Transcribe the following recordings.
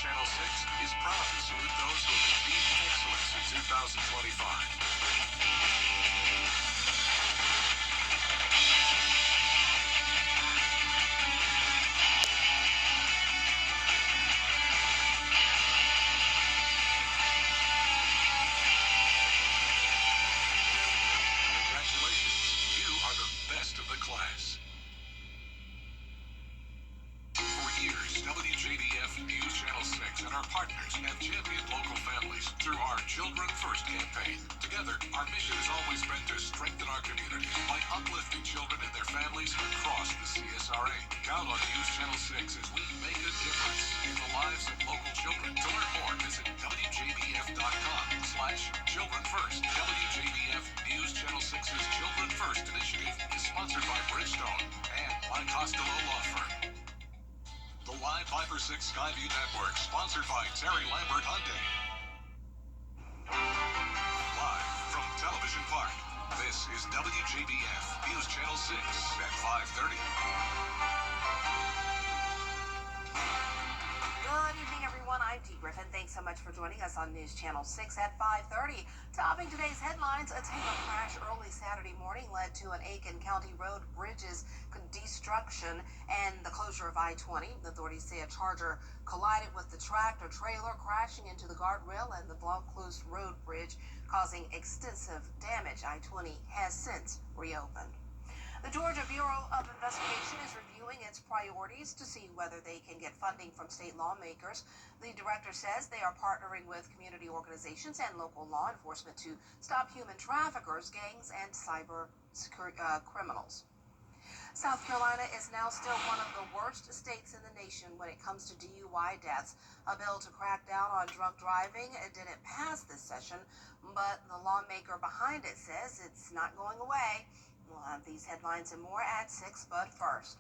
Channel 6 is proud to salute those who have achieved excellence in 2025. Congratulations, you are the best of the class. For years, WJBF News Channel 6 and our partners have championed local families through our Children First campaign. Together, our mission has always been to strengthen our communities by uplifting children and their families across the CSRA. Count on News Channel 6 as we make a difference in the lives of local children. To learn more, visit WJBF.com/Children First. WJBF News Channel 6's Children First initiative is sponsored by Bridgestone and My Costello Law Firm. The Live Viper 6 Skyview Network, sponsored by Terry Lambert Hyundai. Live from Television Park, this is WJBF News Channel 6 at 5:30. Good evening, everyone. I'm Dee Griffin. Thanks so much for joining us on News Channel 6 at 5:30. Topping today's headlines, a tanker crash early Saturday morning led to an Aiken County Road bridge's destruction and the closure of I-20. Authorities say a Charger collided with the tractor trailer, crashing into the guardrail and the Vaucluse Road Bridge, causing extensive damage. I-20 has since reopened. The Georgia Bureau of Investigation is reviewing its priorities to see whether they can get funding from state lawmakers. The director says they are partnering with community organizations and local law enforcement to stop human traffickers, gangs, and cyber criminals. South Carolina is now still one of the worst states in the nation when it comes to DUI deaths. A bill to crack down on drunk driving didn't pass this session, but the lawmaker behind it says it's not going away. We'll have these headlines and more at 6, but first.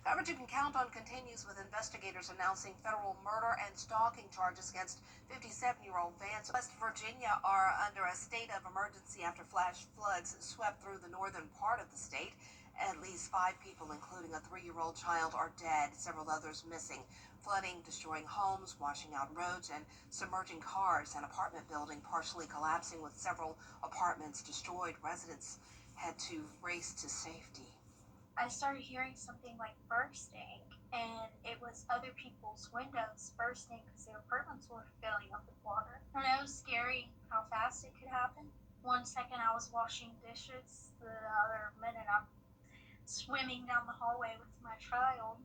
Coverage you can count on continues with investigators announcing federal murder and stalking charges against 57-year-old Vance. West Virginia are under a state of emergency after flash floods swept through the northern part of the state. At least 5 people, including a 3-year-old child, are dead, several others missing. Flooding destroying homes, washing out roads, and submerging cars. An apartment building partially collapsing with several apartments destroyed. Residents had to race to safety. I started hearing something like bursting, and it was other people's windows bursting because their apartments were filling up with water. And it was scary how fast it could happen. One second I was washing dishes, the other minute I'm swimming down the hallway with my child.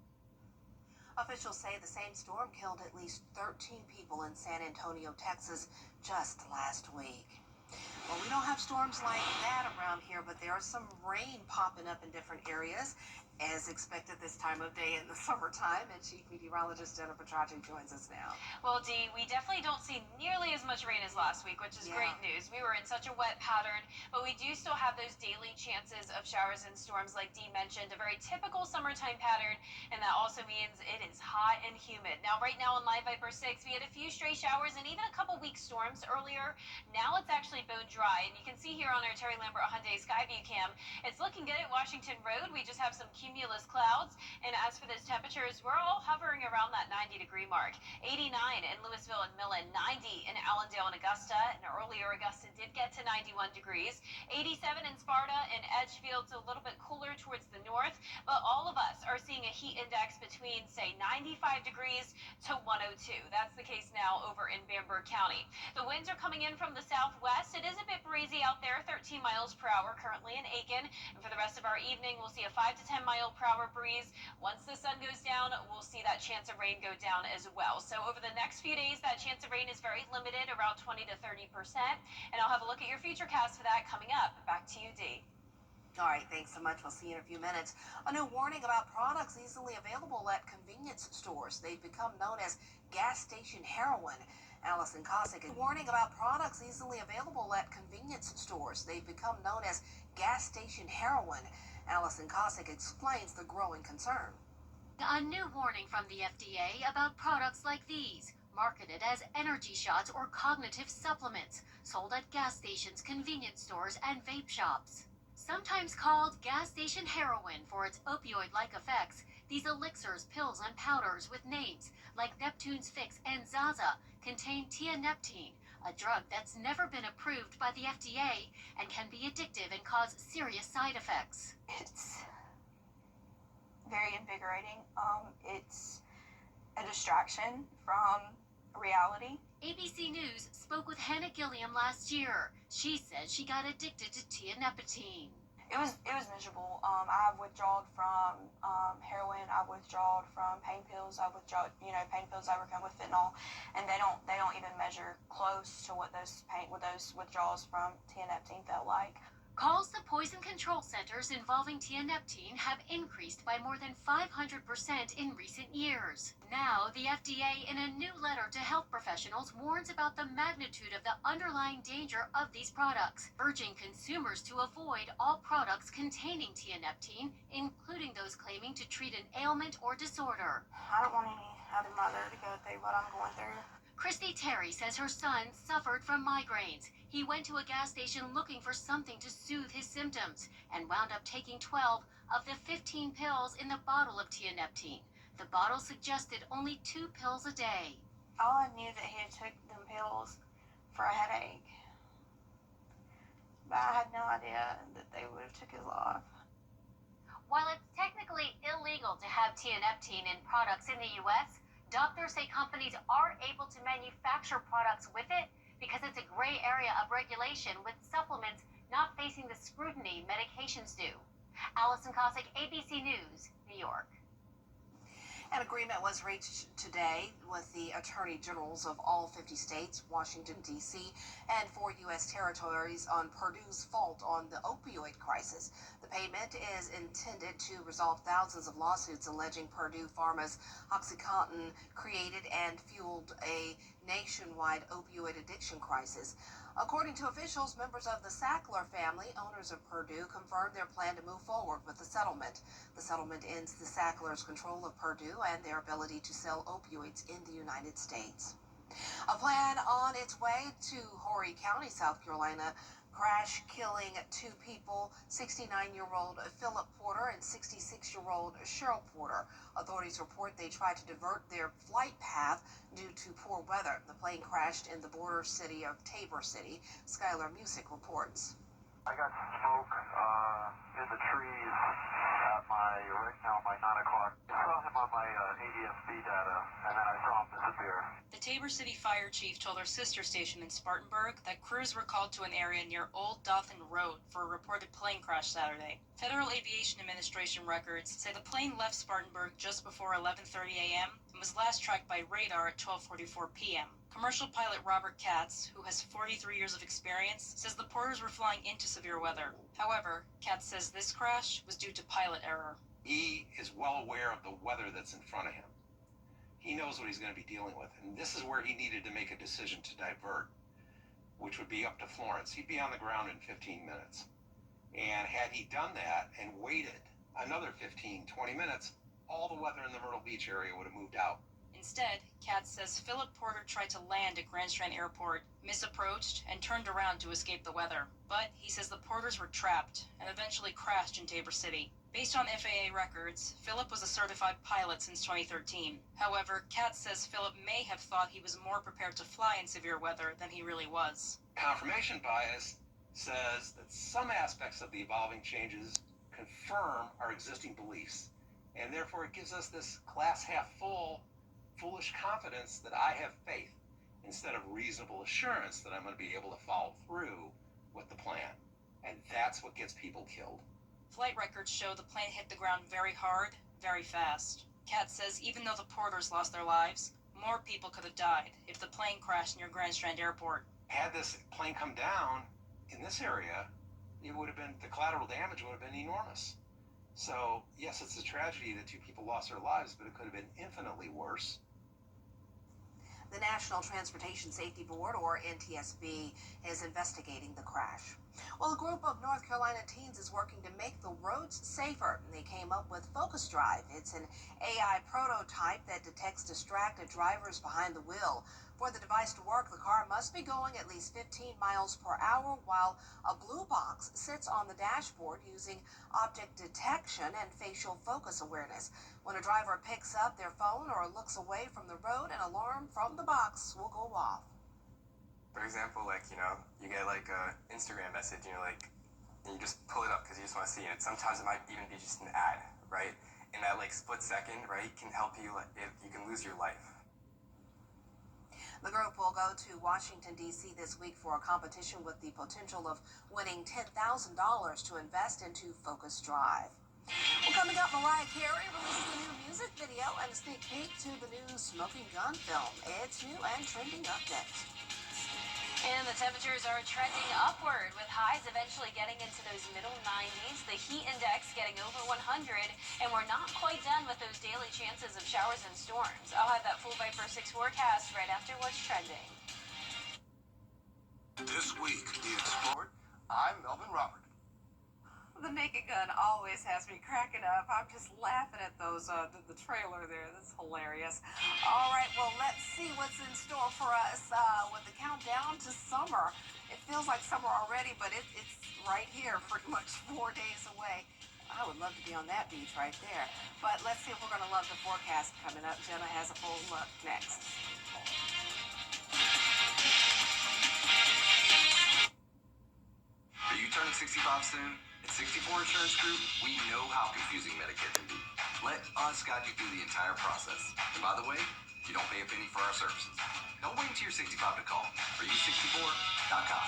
Officials say the same storm killed at least 13 people in San Antonio, Texas, just last week. Well, we don't have storms like that around here, but there is some rain popping up in different areas, as expected this time of day in the summertime. And Chief Meteorologist Jennifer Tragic joins us now. Well, Dee, we definitely don't see nearly as much rain as last week, which is great news. We were in such a wet pattern, but we do still have those daily chances of showers and storms, like Dee mentioned, a very typical summertime pattern, and that also means it is hot and humid. Now, right now on Live Viper 6, we had a few stray showers and even a couple weak storms earlier. Now it's actually bone dry, and you can see here on our Terry Lambert Hyundai Skyview cam, it's looking good at Washington Road. We just have some cumulus clouds, and as for those temperatures, we're all hovering around that 90-degree mark. 89 in Louisville and Millen, 90 in Allendale and Augusta, and earlier Augusta did get to 91 degrees. 87 in Sparta and Edgefield, so a little bit cooler towards the north, but all of us are seeing a heat index between, say, 95 degrees to 102. That's the case now over in Bamberg County. The winds are coming in from the southwest. It is a bit breezy out there, 13 miles per hour currently in Aiken, and for the rest of our evening, we'll see a 5 to 10 mile per hour breeze. Once the sun goes down, we'll see that chance of rain go down as well. So over the next few days, that chance of rain is very limited, around 20 to 30%. And I'll have a look at your futurecast for that coming up. Back to you, Dee. All right, thanks so much. We'll see you in a few minutes. A new warning about products easily available at convenience stores. They've become known as gas station heroin. Allison Cossack, a warning about products easily available at convenience stores. They've become known as gas station heroin. Allison Cossack explains the growing concern. A new warning from the FDA about products like these, marketed as energy shots or cognitive supplements, sold at gas stations, convenience stores, and vape shops. Sometimes called gas station heroin for its opioid-like effects, These elixirs, pills, and powders with names like Neptune's Fix and Zaza contain tianeptine, a drug that's never been approved by the FDA and can be addictive and cause serious side effects. It's very invigorating. It's a distraction from reality. ABC News spoke with Hannah Gilliam last year. She said she got addicted to tianeptine. It was miserable. I withdrawed from heroin. I withdrawed from pain pills. I withdrawed, pain pills that come with fentanyl, and they don't even measure close to what those withdrawals from tianeptine felt like. Calls to poison control centers involving tianeptine have increased by more than 500% in recent years. Now, the FDA, in a new letter to health professionals, warns about the magnitude of the underlying danger of these products, urging consumers to avoid all products containing tianeptine, including those claiming to treat an ailment or disorder. I don't want any other mother to go through what I'm going through. Christy Terry says her son suffered from migraines. He went to a gas station looking for something to soothe his symptoms and wound up taking 12 of the 15 pills in the bottle of tianeptine. The bottle suggested only 2 pills a day. All I knew that he had took them pills for a headache, but I had no idea that they would have took his life. While it's technically illegal to have tianeptine in products in the U.S., doctors say companies are able to manufacture products with it because it's a gray area of regulation, with supplements not facing the scrutiny medications do. Allison Cossack, ABC News, New York. An agreement was reached today with the attorney generals of all 50 states, Washington, D.C., and 4 U.S. territories on Purdue's fault on the opioid crisis. The payment is intended to resolve thousands of lawsuits alleging Purdue Pharma's OxyContin created and fueled a nationwide opioid addiction crisis. According to officials, members of the Sackler family, owners of Purdue, confirmed their plan to move forward with the settlement. The settlement ends the Sacklers' control of Purdue and their ability to sell opioids in the United States. A plan on its way to Horry County, South Carolina, crash killing 2 people, 69-year-old Philip Porter and 66-year-old Cheryl Porter. Authorities report they tried to divert their flight path due to poor weather. The plane crashed in the border city of Tabor City. Skylar Music reports. I got smoke in the trees at right now my 9 o'clock. I saw him on my ADSB data, and then I saw him disappear. The Tabor City Fire Chief told our sister station in Spartanburg that crews were called to an area near Old Dothan Road for a reported plane crash Saturday. Federal Aviation Administration records say the plane left Spartanburg just before 11:30 a.m. and was last tracked by radar at 12:44 p.m. Commercial pilot Robert Katz, who has 43 years of experience, says the Porters were flying into severe weather. However, Katz says this crash was due to pilot error. He is well aware of the weather that's in front of him. He knows what he's going to be dealing with, and this is where he needed to make a decision to divert, which would be up to Florence. He'd be on the ground in 15 minutes. And had he done that and waited another 15, 20 minutes, all the weather in the Myrtle Beach area would have moved out. Instead, Katz says Philip Porter tried to land at Grand Strand Airport, misapproached, and turned around to escape the weather. But he says the Porters were trapped and eventually crashed in Tabor City. Based on FAA records, Philip was a certified pilot since 2013. However, Katz says Philip may have thought he was more prepared to fly in severe weather than he really was. Confirmation bias says that some aspects of the evolving changes confirm our existing beliefs, and therefore it gives us this glass half full, foolish confidence that I have faith instead of reasonable assurance that I'm going to be able to follow through with the plan. And that's what gets people killed. Flight records show the plane hit the ground very hard, very fast. Katz says even though the Porters lost their lives, more people could have died if the plane crashed near Grand Strand Airport. Had this plane come down in this area, it would have been, the collateral damage would have been enormous. So, yes, it's a tragedy that 2 people lost their lives, but it could have been infinitely worse. The National Transportation Safety Board, or NTSB, is investigating the crash. Well, a group of North Carolina teens is working to make the roads safer. They came up with Focus Drive. It's an AI prototype that detects distracted drivers behind the wheel. For the device to work, the car must be going at least 15 miles per hour while a blue box sits on the dashboard using object detection and facial focus awareness. When a driver picks up their phone or looks away from the road, an alarm from the box will go off. For example, like, you get like a Instagram message, and you just pull it up because you just want to see it. Sometimes it might even be just an ad, right? In that like split second, right, can help you, if you can lose your life. The group will go to Washington, D.C. this week for a competition with the potential of winning $10,000 to invest into Focus Drive. Well, coming up, Mariah Carey releases a new music video and a sneak peek to the new Smoking Gun film. It's new and trending up next. And the temperatures are trending upward, with highs eventually getting into those middle 90s, the heat index getting over 100, and we're not quite done with those daily chances of showers and storms. I'll have that full Viper 6 forecast right after what's trending. This week, the Explorer. I'm Melvin Robert. The Naked Gun always has me cracking up. I'm just laughing at those, the trailer there. That's hilarious. All right, well, let's see what's in store for us with the countdown to summer. It feels like summer already, but it's right here, pretty much 4 days away. I would love to be on that beach right there. But let's see if we're going to love the forecast coming up. Jenna has a full look next. Are you turning 65 soon? At 64 Insurance Group, we know how confusing Medicare can be. Let us guide you through the entire process. And by the way, you don't pay a penny for our services. Don't wait until you're 65 to call. For you64.com.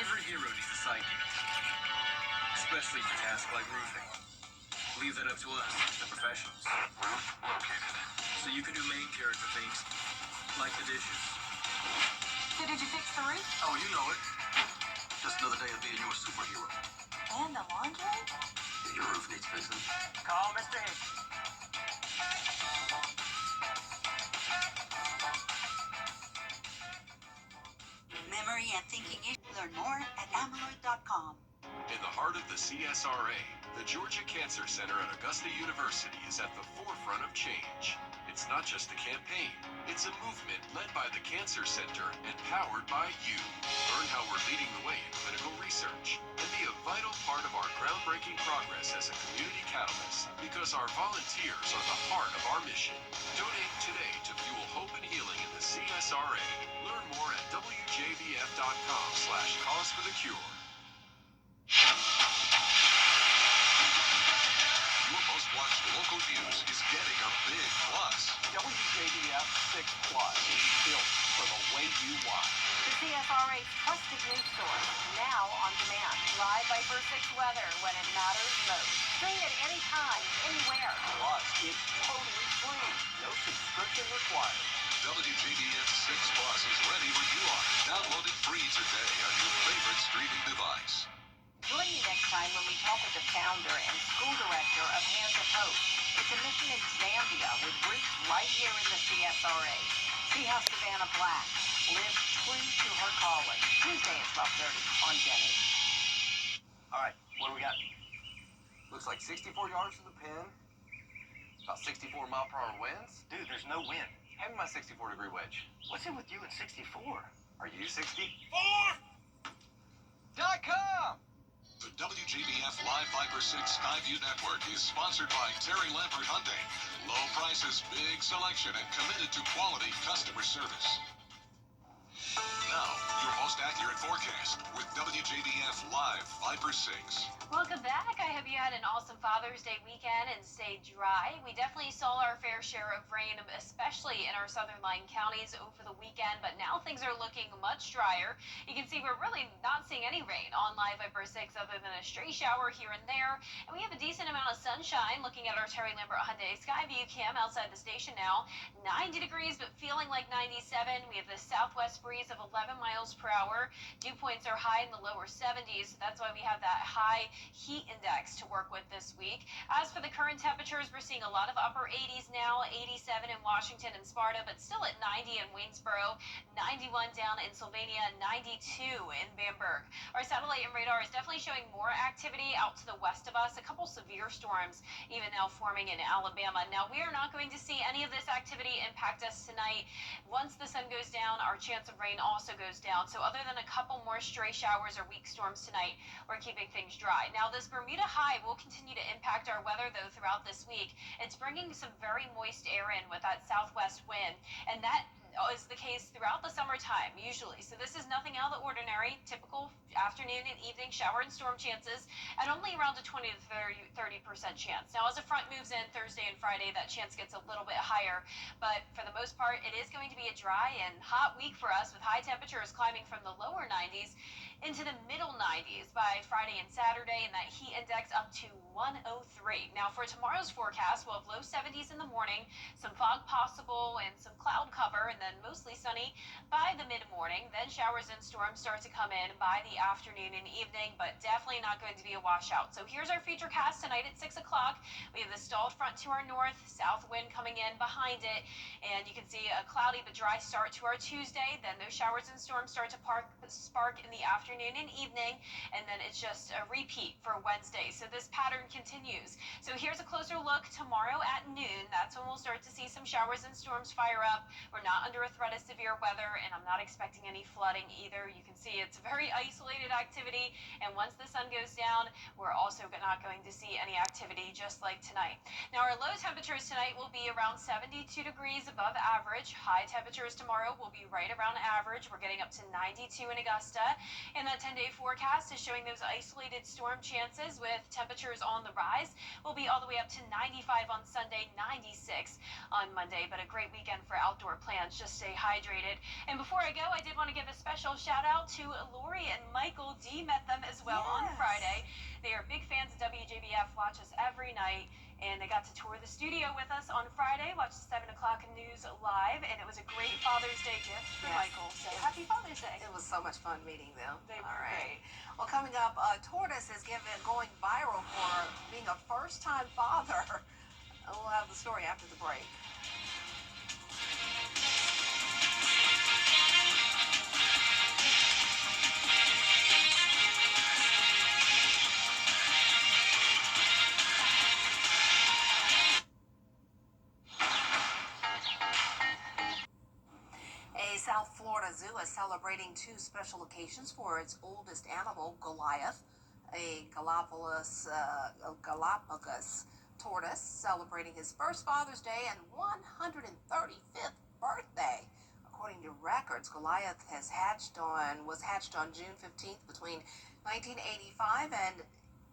Every hero needs a sidekick, especially for tasks like roofing. Leave that up to us, the professionals. Roof located. So you can do main character things, like the dishes. So did you fix the roof? Oh, you know it. Just another day of being your superhero. And the laundry? Your roof needs fixing. Call Mr. Hicks. Memory and thinking issues. Learn more at amyloid.com. In the heart of the CSRA, the Georgia Cancer Center at Augusta University is at the forefront of change. It's not just a campaign, it's a movement led by the Cancer Center and powered by you. Learn how we're leading the way in clinical research and be a vital part of our groundbreaking progress as a community catalyst, because our volunteers are the heart of our mission. Donate today to fuel hope and healing in the CSRA. Learn more at WJBF.com/cause for the cure. Your most watched local news is getting a big plus. WJBF 6 Plus is built for the way you watch. The CSRA's trusted news source, now on demand. Live Viper 6 weather when it matters most. Stream it anytime, anywhere. Plus, it's totally free. No subscription required. WJBF 6 Plus is ready when you are. Download it free today on your favorite streaming device. Join me next time when we talk with the founder and school director of Hands of Hope. It's a mission in Zambia with roots right here in the CSRA. See how Savannah Black lives true to her calling. Tuesday at 12:30 on Jenny. All right, what do we got? Looks like 64 yards from the pin. About 64 mile/hour winds. Dude, there's no wind. Hand me my 64-degree wedge. What's it with you and 64? Are you 64.com? The WJBF Live Viper 6 Skyview Network is sponsored by Terry Lambert Hyundai. Low prices, big selection, and committed to quality customer service. Now, your most accurate forecast with WJBF Live Viper 6. Welcome back. I hope you had an awesome Father's Day weekend and stayed dry. We definitely saw our fair share of rain, especially in our southern line counties over the weekend, but now things are looking much drier. You can see we're really not seeing any rain on Live Viper 6 other than a stray shower here and there. And we have a decent amount of sunshine looking at our Terry Lambert Hyundai Skyview cam outside the station now. 90 degrees, but feeling like 97. We have the southwest breeze of 11 miles per hour. shower. Dew points are high in the lower 70s, so that's why we have that high heat index to work with this week. As for the current temperatures, we're seeing a lot of upper 80s now, 87 in Washington and Sparta, but still at 90 in Waynesboro, 91 down in Sylvania, 92 in Bamberg. Our satellite and radar is definitely showing more activity out to the west of us. A couple severe storms even now forming in Alabama. Now, we are not going to see any of this activity impact us tonight. Once the sun goes down, our chance of rain also goes down. So other than a couple more stray showers or weak storms tonight, we're keeping things dry. Now, this Bermuda high will continue to impact our weather, though, throughout this week. It's bringing some very moist air in with that southwest wind, and that is the case throughout the summertime, usually. So this is nothing out of the ordinary. Typical afternoon and evening shower and storm chances at only around a 20 to 30% chance. Now, as a front moves in Thursday and Friday, that chance gets a little bit higher. But for the most part, it is going to be a dry and hot week for us, with high temperatures climbing from the lower 90s into the middle 90s by Friday and Saturday, and that heat index up to 103. Now, for tomorrow's forecast, we'll have low 70s in the morning, some fog possible and some cloud cover, and then mostly sunny by the mid-morning. Then showers and storms start to come in by the afternoon and evening, but definitely not going to be a washout. So here's our futurecast tonight at 6 o'clock. We have the stalled front to our north, south wind coming in behind it, and you can see a cloudy but dry start to our Tuesday. Then those showers and storms start to spark in the afternoon and evening, and then it's just a repeat for Wednesday. So this pattern continues. So here's a closer look tomorrow at noon. That's when we'll start to see some showers and storms fire up. We're not under a threat of severe weather, and I'm not expecting any flooding either. You can see it's very isolated activity, and once the sun goes down, we're also not going to see any activity, just like tonight. Now, our low temperatures tonight will be around 72 degrees above average. High temperatures tomorrow will be right around average. We're getting up to 92 in Augusta, and that 10-day forecast is showing those isolated storm chances with temperatures on the rise. We'll be all the way up to 95 on Sunday, 96 on Monday, but a great weekend for outdoor plans. Just stay hydrated. And before I go, I did want to give a special shout out to Lori and Michael D. Met them as well on Friday. They are big fans of WJBF, watch us every night, and they got to tour the studio with us on Friday, watch the 7 o'clock news live, and it was a great Father's Day gift for Michael. So happy Father's Day. It was so much fun meeting them. They were All right. great. Well, coming up, Tortoise is going viral for being a first-time father. We'll have the story after the break. A South Florida zoo is celebrating two special occasions for its oldest animal, Goliath, a Galapagos tortoise, celebrating his first Father's Day and 135th birthday. According to records, Goliath was hatched on June 15th between 1885 and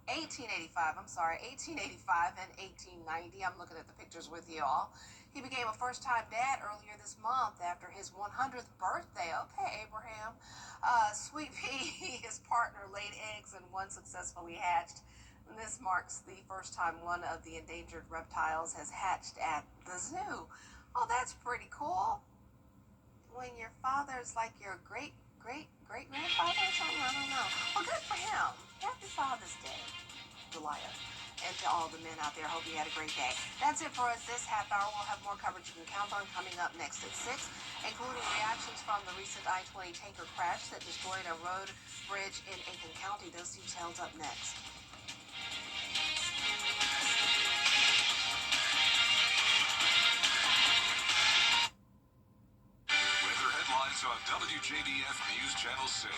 1890. I'm looking at the pictures with you all. He became a first-time dad earlier this month after his 100th birthday. Okay, Abraham. Sweet Pea, his partner, laid eggs and one successfully hatched. And this marks the first time one of the endangered reptiles has hatched at the zoo. Oh, that's pretty cool. When your father's like your great-grandfather or something, I don't know. Well, good for him. Happy Father's Day, Goliath. And to all the men out there, hope you had a great day. That's it for us this half hour. We'll have more coverage you can count on coming up next at 6, including reactions from the recent I-20 tanker crash that destroyed a road bridge in Aiken County. Those details up next. Weather headlines on WJBF News Channel 6.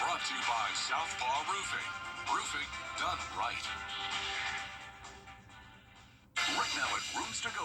Brought to you by Southpaw Roofing. Roofing done right. Right now at Rooms to Go